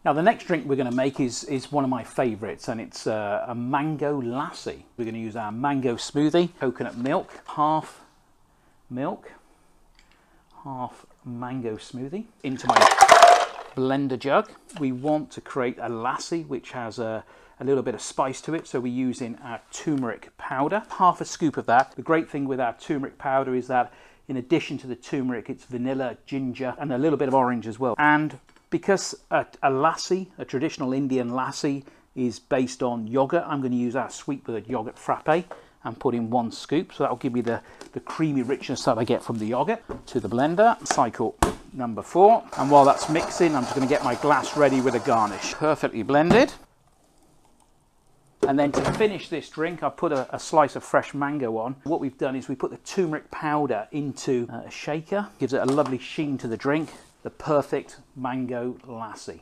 Now the next drink we're going to make is one of my favourites, and it's a mango lassi. We're going to use our mango smoothie, coconut milk, half milk, half mango smoothie into my blender jug. We want to create a lassi which has a little bit of spice to it, so we're using our turmeric powder, half a scoop of that. The great thing with our turmeric powder is that in addition to the turmeric, it's vanilla, ginger, and a little bit of orange as well. And because a lassi, a traditional Indian lassi, is based on yogurt, I'm going to use our Sweetbird yogurt frappe and put in 1 scoop. So that'll give me the creamy richness that I get from the yogurt. To the blender, cycle number 4. And while that's mixing, I'm just going to get my glass ready with a garnish. Perfectly blended. And then to finish this drink, I put a slice of fresh mango on. What we've done is we put the turmeric powder into a shaker. Gives it a lovely sheen to the drink. The perfect mango lassi.